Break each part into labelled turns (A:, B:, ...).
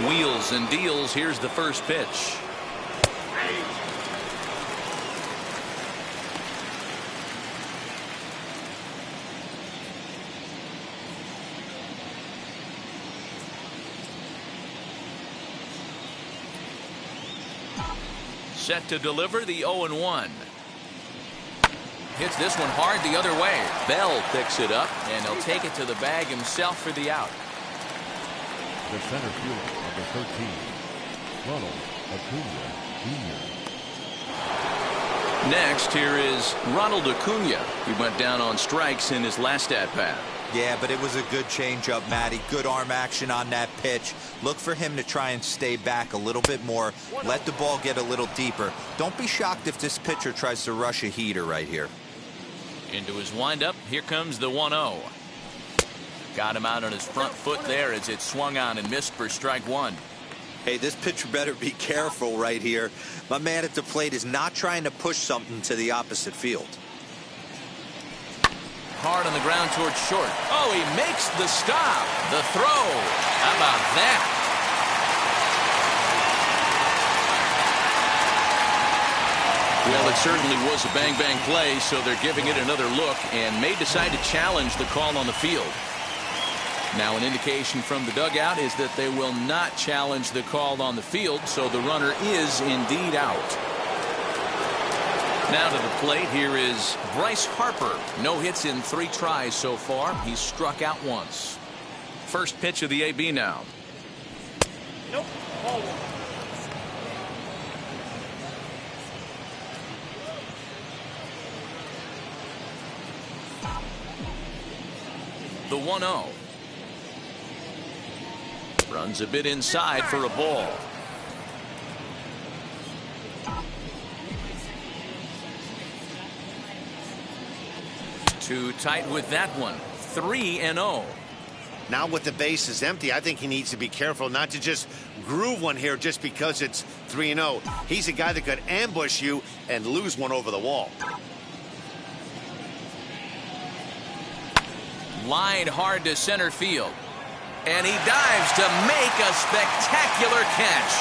A: Wheels and deals. Here's the first pitch. Set to deliver the 0-1. Hits this one hard the other way. Bell picks it up, and he'll take it to the bag himself for the out.
B: The center fielder, number 13, Ronald Acuna Jr.
A: Next, here is Ronald Acuna. He went down on strikes in his last at-bat.
C: Yeah, but it was a good changeup, Matty. Good arm action on that pitch. Look for him to try and stay back a little bit more. Let the ball get a little deeper. Don't be shocked if this pitcher tries to rush a heater right here.
A: Into his windup. Here comes the 1-0. Got him out on his front foot there as it swung on and missed for strike one.
C: Hey, this pitcher better be careful right here. My man at the plate is not trying to push something to the opposite field.
A: Hard on the ground towards short. Oh, he makes the stop. The throw. How about that? Well, it certainly was a bang-bang play, so they're giving it another look and may decide to challenge the call on the field. Now, an indication from the dugout is that they will not challenge the call on the field, so the runner is indeed out. Now to the plate, here is Bryce Harper. No hits in 3 tries so far. He's struck out once. First pitch of the AB now.
D: Nope. Ball one.
A: The 1-0. Runs a bit inside for a ball. Too tight with that one. 3-0.
E: Now with the bases empty, I think he needs to be careful not to just groove one here just because it's 3-0. He's a guy that could ambush you and lose one over the wall.
A: Line hard to center field. And he dives to make a spectacular catch.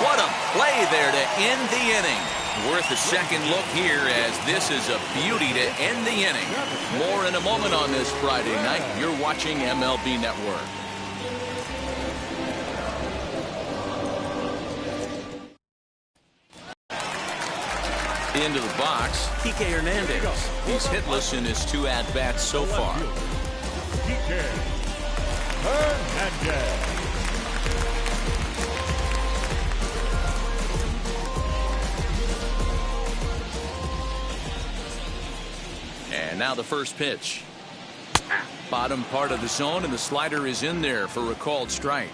A: What a play there to end the inning. Worth a second look here, as this is a beauty to end the inning. More in a moment on this Friday night. You're watching MLB Network. Into the box, Kike Hernandez. He's hitless in his 2 at-bats so far.
B: Kike Hernandez.
A: And now the first pitch. Bottom part of the zone, and the slider is in there for a called strike.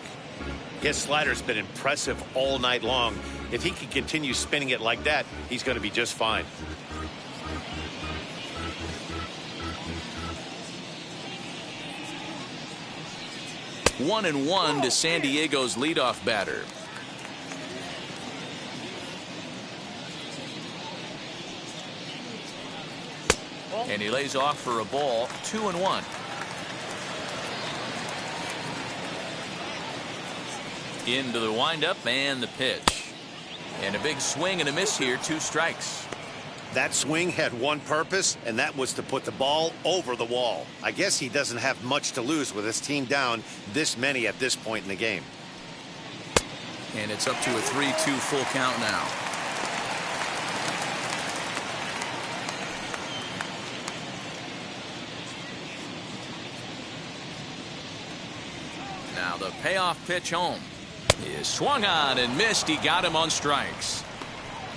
E: His slider's been impressive all night long. If he can continue spinning it like that, he's going to be just fine.
A: One and one to San Diego's leadoff batter. And he lays off for a ball. 2-1. Into the windup and the pitch. And a big swing and a miss here. 2 strikes.
E: That swing had one purpose, and that was to put the ball over the wall. I guess he doesn't have much to lose with his team down this many at this point in the game.
A: And it's up to a 3-2 full count now. Now the payoff pitch home is swung on and missed. He got him on strikes.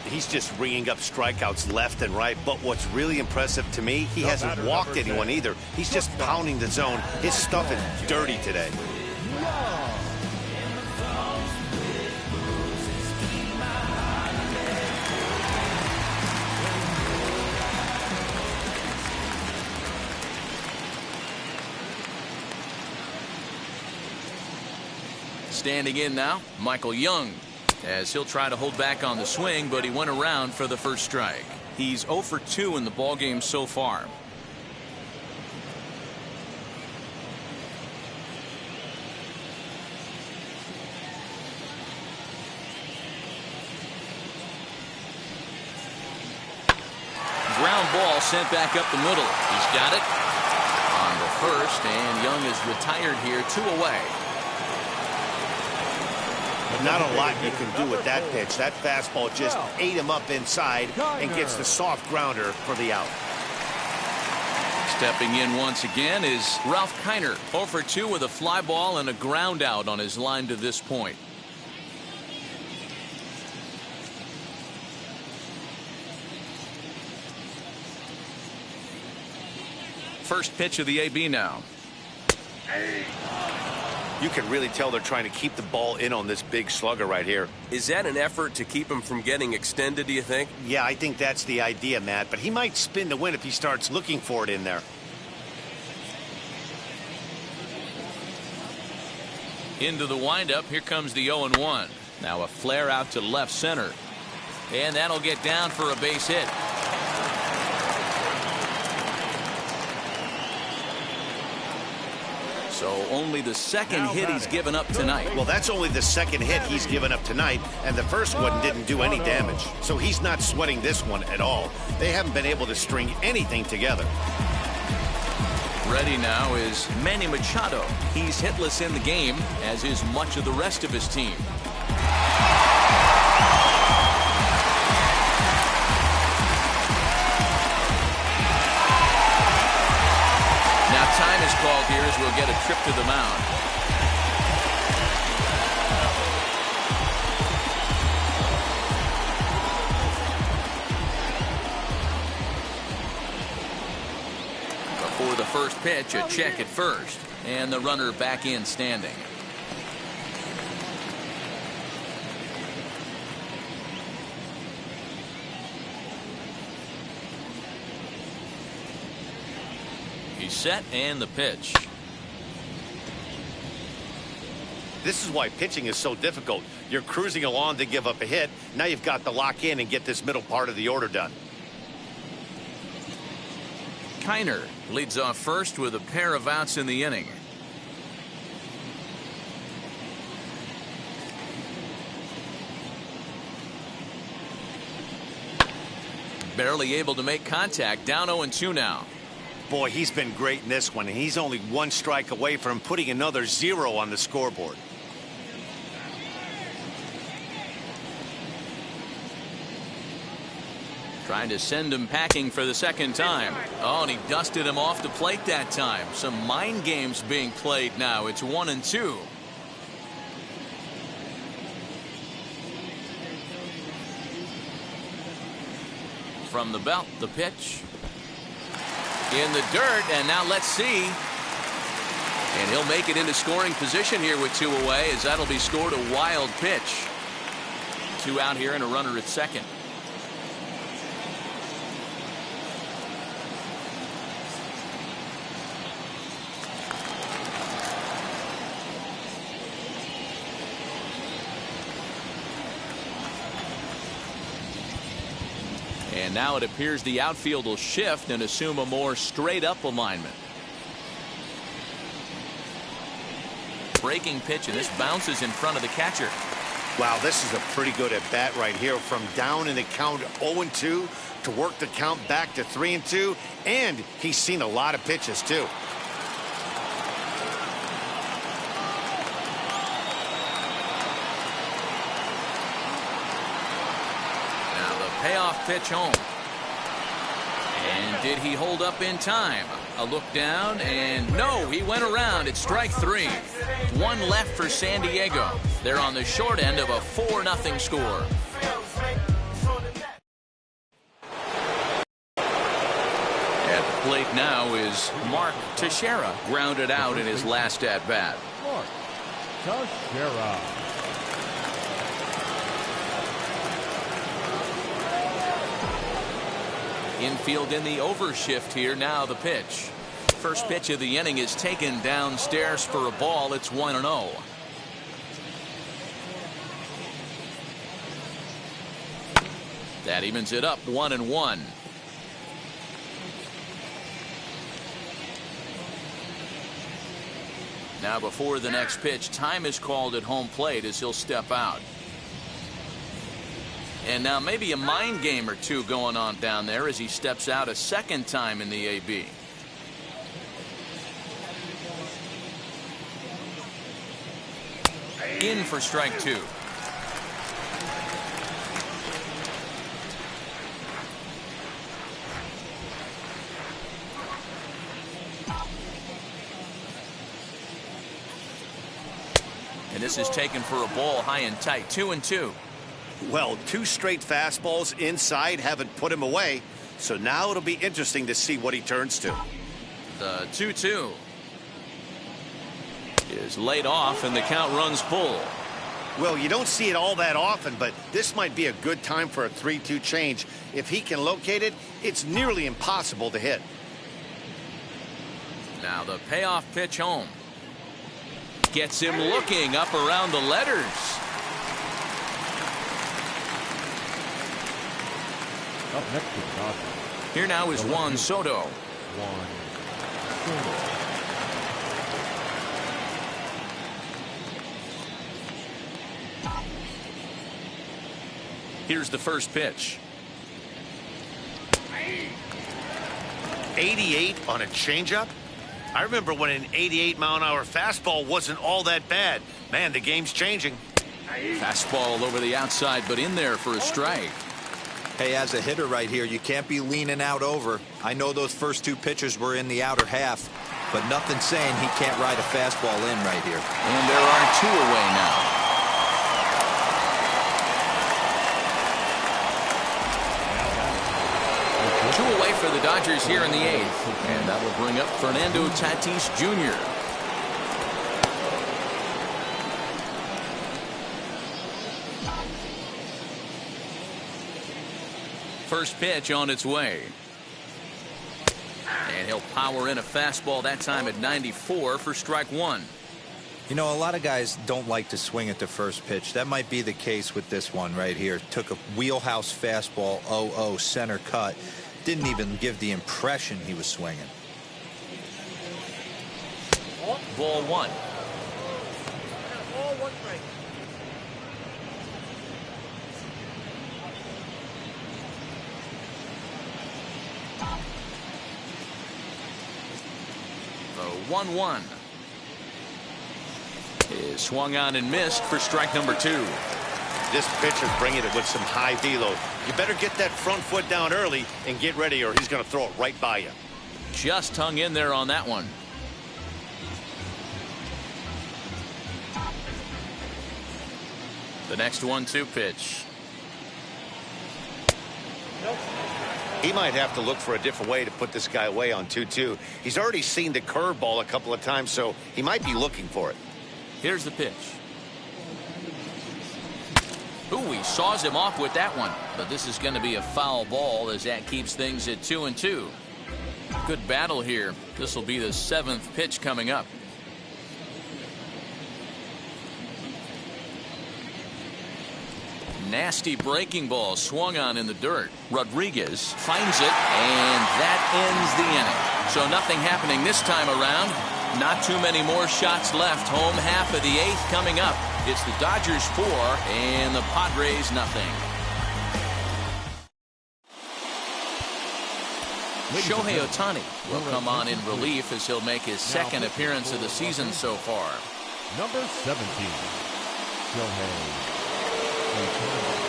E: He's just ringing up strikeouts left and right. But what's really impressive to me, he hasn't walked anyone either. He's just pounding the zone. His stuff is dirty today.
A: Standing in now, Michael Young, as he'll try to hold back on the swing, but he went around for the first strike. He's 0 for 2 in the ballgame so far. ground ball sent back up the middle. He's got it on the first, and Young is retired here, 2 away.
E: Not a lot you can do with that pitch. That fastball just ate him up inside and gets the soft grounder for the out.
A: Stepping in once again is Ralph Kiner, 0 for 2 with a fly ball and a ground out on his line to this point. First pitch of the AB now.
E: You can really tell they're trying to keep the ball in on this big slugger right here.
F: Is that an effort to keep him from getting extended, do you think?
E: Yeah, I think that's the idea, Matt, but he might spin to win if he starts looking for it in there.
A: Into the windup, here comes the 0-1. Now a flare out to left center, and that'll get down for a base hit. So only the second hit he's given up tonight.
E: Well, that's only the second hit he's given up tonight, and the first one didn't do any damage. So he's not sweating this one at all. They haven't been able to string anything together.
A: Ready now is Manny Machado. He's hitless in the game, as is much of the rest of his team. Time is called here as we'll get a trip to the mound. Before the first pitch, a check at first, and the runner back in standing. Set and the pitch.
E: This is why pitching is so difficult. You're cruising along to give up a hit. Now you've got to lock in and get this middle part of the order done.
A: Kiner leads off first with a pair of outs in the inning. Barely able to make contact. Down 0-2 now.
E: Boy, he's been great in this one. He's only 1 strike away from putting another 0 on the scoreboard.
A: Trying to send him packing for the second time. Oh, and he dusted him off the plate that time. Some mind games being played now. It's 1-2. From the belt, the pitch. In the dirt, and now let's see. And he'll make it into scoring position here with 2 away, as that'll be scored a wild pitch. 2 out here and a runner at second. And now it appears the outfield will shift and assume a more straight-up alignment. Breaking pitch, and this bounces in front of the catcher.
E: Wow, this is a pretty good at-bat right here. From down in the count 0-2 to work the count back to 3-2. And he's seen a lot of pitches, too.
A: Payoff pitch home. And did he hold up in time? A look down, and no, he went around. It's strike 3. 1 left for San Diego. They're on the short end of a 4-0 score. At the plate now is Mark Teixeira, grounded out in his last at-bat.
B: Mark Teixeira.
A: Infield in the overshift here. Now the pitch. First pitch of the inning is taken downstairs for a ball. It's 1-0. That evens it up 1-1. Now before the next pitch, time is called at home plate as he'll step out. And now maybe a mind game or two going on down there as he steps out a second time in the AB. In for strike two. And this is taken for a ball high and tight. 2-2.
E: Well, two straight fastballs inside haven't put him away. So now it'll be interesting to see what he turns to.
A: The 2-2 is laid off and the count runs full.
E: Well, you don't see it all that often, but this might be a good time for a 3-2 change. If he can locate it, it's nearly impossible to hit.
A: Now the payoff pitch home. Gets him looking up around the letters.
B: Up next to the Dodgers.
A: Here now is Juan Soto.
B: Juan Soto.
A: Here's the first pitch.
E: 88 on a changeup? I remember when an 88-mile-an-hour fastball wasn't all that bad. Man, the game's changing.
A: Fastball over the outside, but in there for a strike.
C: Hey, as a hitter right here, you can't be leaning out over. I know those first two pitches were in the outer half, but nothing saying he can't ride a fastball in right here.
A: And there are two away now. Two away for the Dodgers here in the eighth. And that will bring up Fernando Tatis Jr. First pitch on its way. And he'll power in a fastball that time at 94 for strike one.
C: You know, a lot of guys don't like to swing at the first pitch. That might be the case with this one right here. Took a wheelhouse fastball, 0-0 center cut. Didn't even give the impression he was swinging.
A: Ball one.
D: Ball one strike.
A: The 1-1 is swung on and missed for strike number two.
E: This pitcher's bringing it with some high velo. You better get that front foot down early and get ready, or he's going to throw it right by you.
A: Just hung in there on that one. The next 1-2 pitch.
E: He might have to look for a different way to put this guy away on 2-2. He's already seen the curveball a couple of times, so he might be looking for it.
A: Here's the pitch. Ooh, he saws him off with that one. But this is going to be a foul ball as that keeps things at 2-2. Good battle here. This will be the seventh pitch coming up. Nasty breaking ball swung on in the dirt. Rodriguez finds it, and that ends the inning. So nothing happening this time around. Not too many more shots left. Home half of the eighth coming up. It's the Dodgers 4 and the Padres nothing. Shohei Ohtani will come on in relief as he'll make his second appearance of the season so far.
B: Number 17, Shohei Ohtani.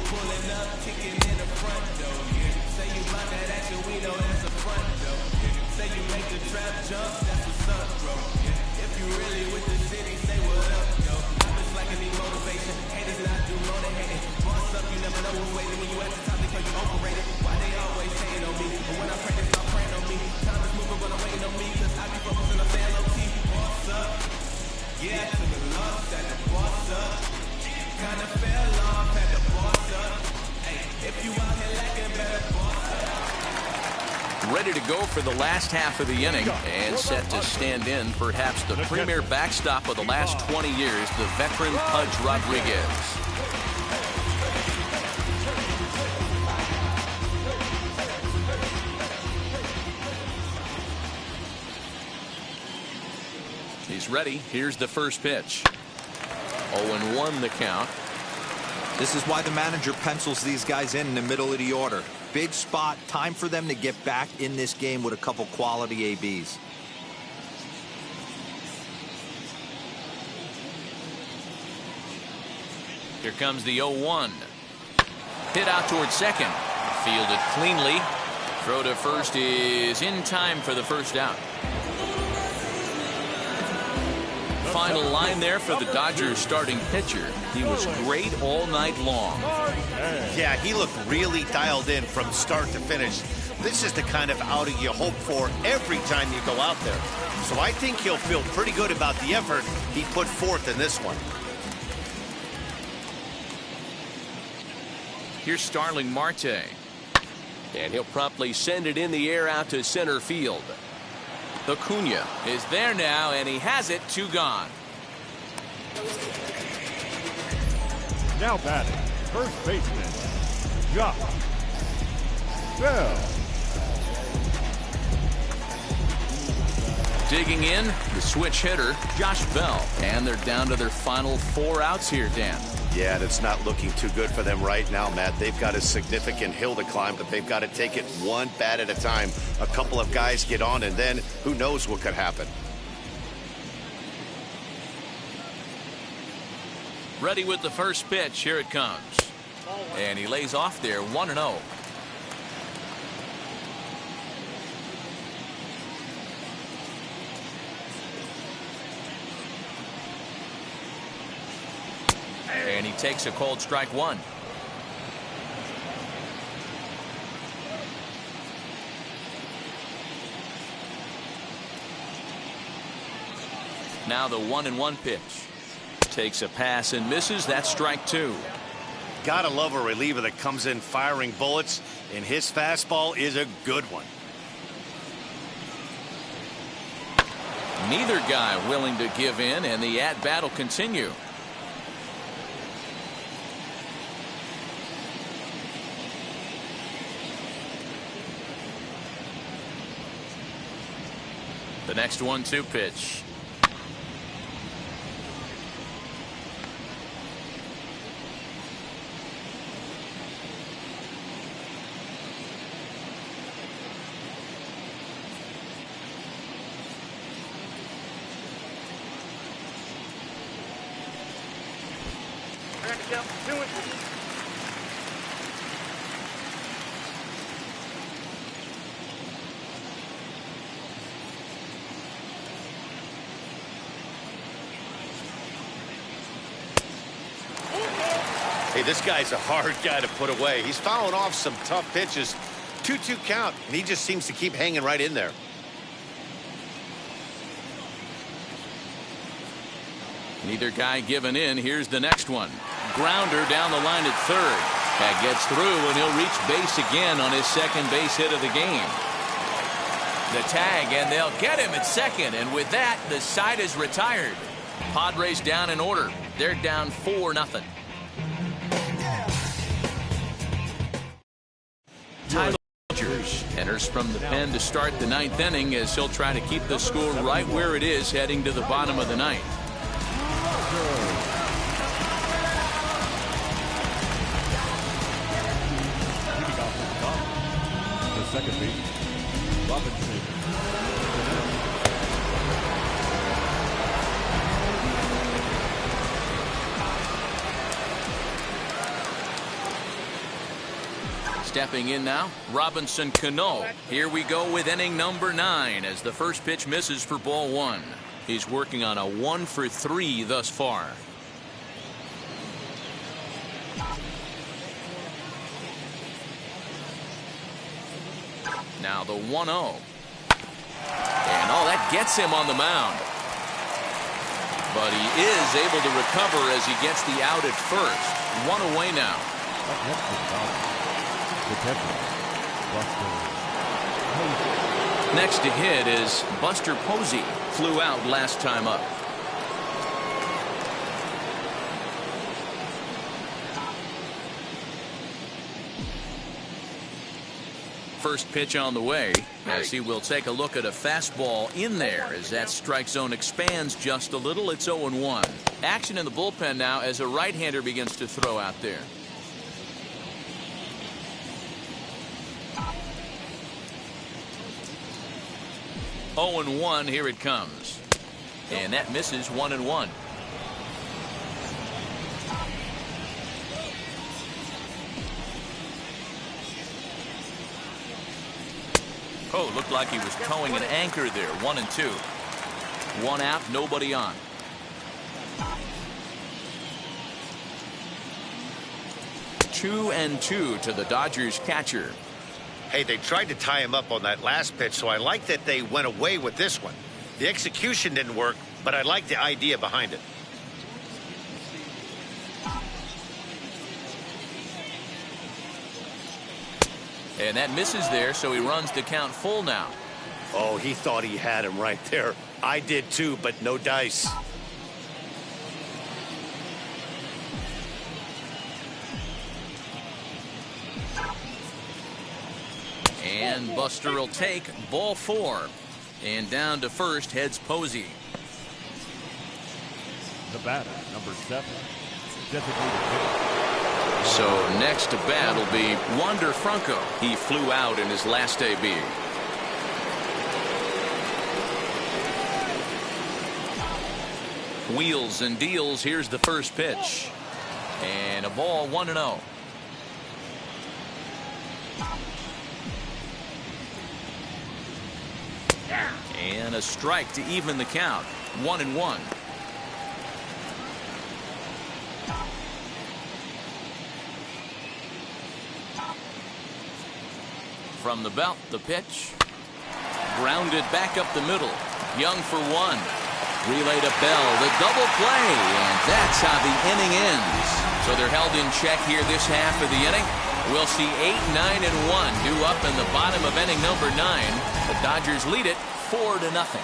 G: Pulling up, kicking in the front door. Yeah. Say you
A: Ready to go for the last half of the inning and set to stand in perhaps the premier backstop of the last 20 years, the veteran Pudge Rodriguez. He's ready. Here's the first pitch. 0-1 the count.
C: This is why the manager pencils these guys in the middle of the order. Big spot, time for them to get back in this game with a couple quality ABs.
A: Here comes the 0-1. Hit out towards second. Fielded cleanly. Throw to first is in time for the first out. Final line there for the Dodgers starting pitcher. He was great all night long.
E: Yeah, he looked really dialed in from start to finish. This is the kind of outing you hope for every time you go out there. So I think he'll feel pretty good about the effort he put forth in this one.
A: Here's Starling Marte. And he'll promptly send it in the air out to center field. Acuna is there now, and he has it. 2 gone.
B: Now batting, first baseman, Josh Bell.
A: Digging in, the switch hitter, Josh Bell. And they're down to their final 4 outs here, Dan.
E: Yeah, it's not looking too good for them right now, Matt. They've got a significant hill to climb, but they've got to take it one bat at a time. A couple of guys get on, and then who knows what could happen.
A: Ready with the first pitch. Here it comes. And he lays off there, 1-0. And he takes a cold strike 1. Now the 1-1 pitch. Takes a pass and misses. That's strike 2.
E: Gotta love a reliever that comes in firing bullets, and his fastball is a good one.
A: Neither guy willing to give in, and the at-bat will continue. The next 1-2 pitch.
E: Hey, this guy's a hard guy to put away. He's fouling off some tough pitches. 2-2 count, and he just seems to keep hanging right in there.
A: Neither guy giving in. Here's the next one. Grounder down the line at third. That gets through, and he'll reach base again on his second base hit of the game. The tag, and they'll get him at second, and with that, the side is retired. Padres down in order. They're down 4-0. Tyler Rogers enters from the pen to start the 9th inning as he'll try to keep the score right where it is heading to the bottom of the 9th.
B: The second base, Robinson.
A: Stepping in now, Robinson Cano. Here we go with inning number 9 as the first pitch misses for ball 1. He's working on a 1-for-3 thus far. Now the 1-0. And that gets him on the mound. But he is able to recover as he gets the out at first. 1 away now. Next to hit is Buster Posey. Flew out last time up. First pitch on the way as he will take a look at a fastball in there as that strike zone expands just a little. It's 0-1. Action in the bullpen now as a right-hander begins to throw out there. Oh and 1. Here it comes, and that misses. 1-1. Oh, looked like he was towing an anchor there. 1-2. 1 out, nobody on. Two and 2 to the Dodgers catcher.
E: Hey, they tried to tie him up on that last pitch, so I like that they went away with this one. The execution didn't work, but I like the idea behind it.
A: And that misses there, so he runs the count full now.
E: Oh, he thought he had him right there. I did too, but no dice.
A: And Buster will take ball 4. And down to first heads Posey.
B: The batter, number 7, designated hitter.
A: So next to bat will be Wander Franco. He flew out in his last AB. Wheels and deals. Here's the first pitch. And a ball. 1-0. And a strike to even the count. 1-1. From the belt, the pitch. Grounded back up the middle. Young for 1. Relay to Bell. The double play. And that's how the inning ends. So they're held in check here this half of the inning. We'll see 8, 9, and 1 due up in the bottom of inning number 9. The Dodgers lead it 4-0.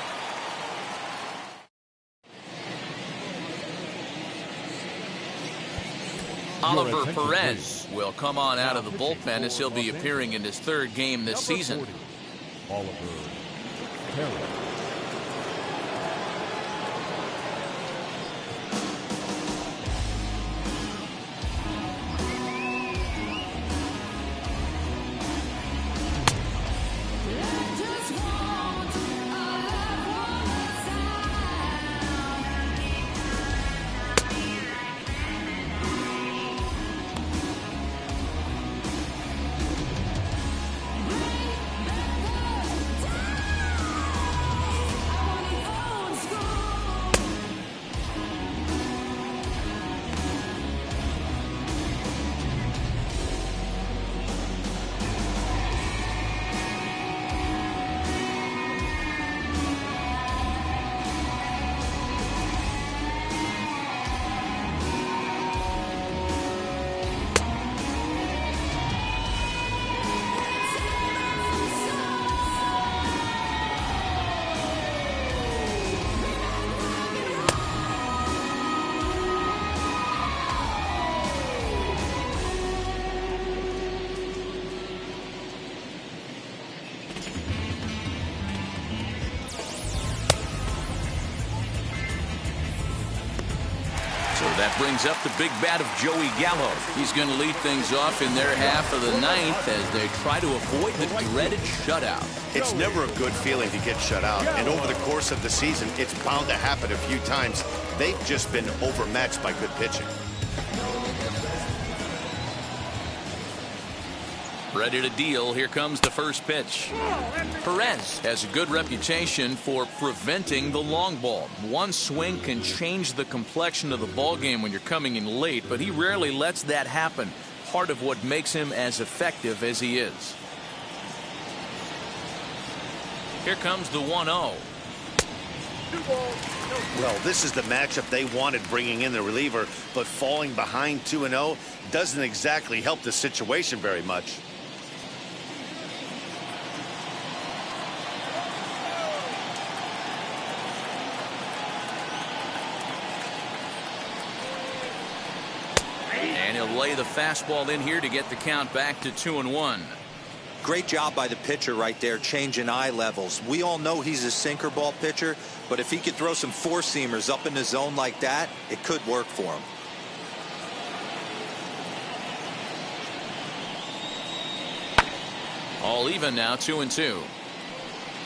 A: Oliver Perez will come on out of the bullpen as he'll be appearing in his 3rd game this season.
B: Oliver Perez.
A: That brings up the big bat of Joey Gallo. He's going to lead things off in their half of the 9th as they try to avoid the dreaded shutout.
E: It's never a good feeling to get shut out, and over the course of the season, it's bound to happen a few times. They've just been overmatched by good pitching.
A: Ready to deal. Here comes the first pitch. Perez has a good reputation for preventing the long ball. One swing can change the complexion of the ball game when you're coming in late, but he rarely lets that happen. Part of what makes him as effective as he is. Here comes the 1-0.
E: Well, this is the matchup they wanted, bringing in the reliever, but falling behind 2-0 doesn't exactly help the situation very much.
A: And he'll lay the fastball in here to get the count back to 2-1.
C: Great job by the pitcher right there, changing eye levels. We all know he's a sinker ball pitcher, but if he could throw some four-seamers up in the zone like that, it could work for him.
A: All even now, 2-2.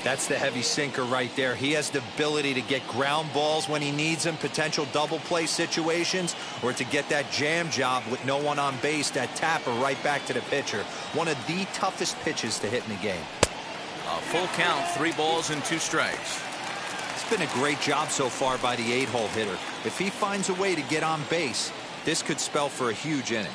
C: That's the heavy sinker right there. He has the ability to get ground balls when he needs them, potential double play situations, or to get that jam job with no one on base, that tapper right back to the pitcher. One of the toughest pitches to hit in the game.
A: A full count, 3 balls and 2 strikes.
C: It's been a great job so far by the 8-hole hitter. If he finds a way to get on base, this could spell for a huge inning.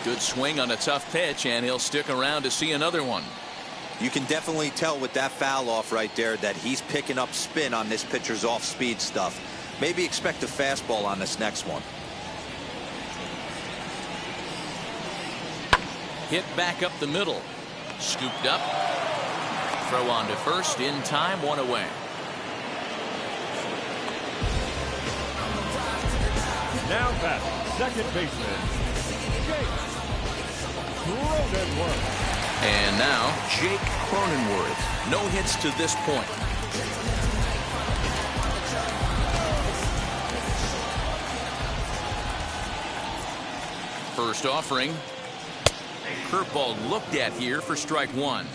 A: Good swing on a tough pitch, and he'll stick around to see another one.
C: You can definitely tell with that foul off right there that he's picking up spin on this pitcher's off-speed stuff. Maybe expect a fastball on this next one.
A: Hit back up the middle. Scooped up. Throw on to first. In time, 1 away.
B: Now batting, second baseman, Jake Cronenworth.
A: And now, Jake Cronenworth. No hits to this point. First offering. Curveball looked at here for strike 1.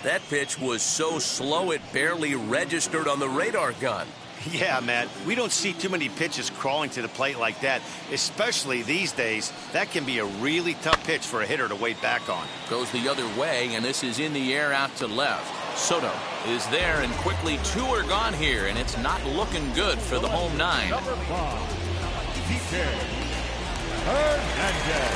A: That pitch was so slow it barely registered on the radar gun.
E: Yeah, Matt, we don't see too many pitches crawling to the plate like that, especially these days. That can be a really tough pitch for a hitter to wait back on.
A: Goes the other way, and this is in the air out to left. Soto is there, and quickly 2 are gone here, and it's not looking good for the home 9.
B: Number 5, Kike Hernandez.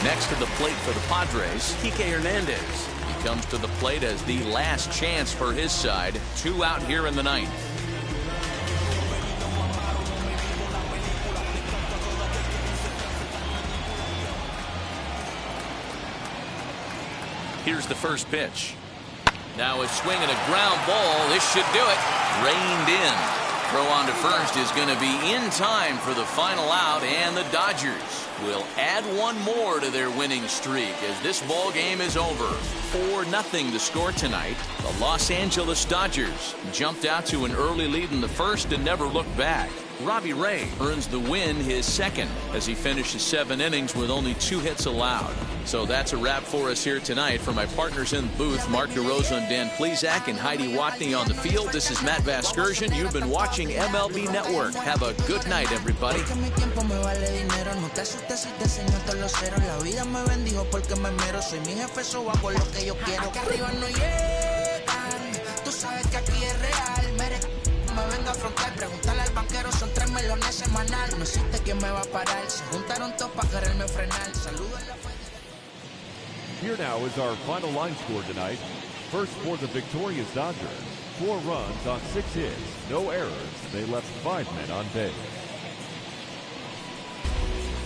A: Next to the plate for the Padres, Kike Hernandez. He comes to the plate as the last chance for his side. 2 out here in the 9th. Here's the first pitch. Now a swing and a ground ball. This should do it. Reined in. Throw on to first is going to be in time for the final out, and the Dodgers will add 1 more to their winning streak as this ball game is over. 4-0 to score tonight. The Los Angeles Dodgers jumped out to an early lead in the first and never looked back. Robbie Ray earns the win, his second, as he finishes 7 innings with only 2 hits allowed. So that's a wrap for us here tonight. For my partners in the booth, Mark DeRosa and Dan Plesac and Heidi Watney on the field, this is Matt Vasgersian. You've been watching MLB Network. Have a good night, everybody.
G: Me vengo a afrontar, preguntarle al banquero, son 3 melones semanal. No existe quien me va a parar. Se juntaron todos para quererme frenar. Saludos en la fe.
B: Here now is our final line score tonight. First for the victorious Dodgers. 4 runs on 6 hits, no errors. They left 5 men on base.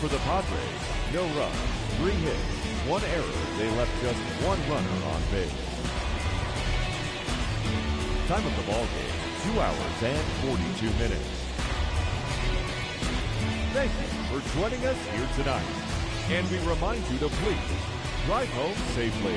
B: For the Padres, no runs, 3 hits, 1 error. They left just 1 runner on base. Time of the ball game, 2 hours and 42 minutes. Thank you for joining us here tonight. And we remind you to please drive home safely.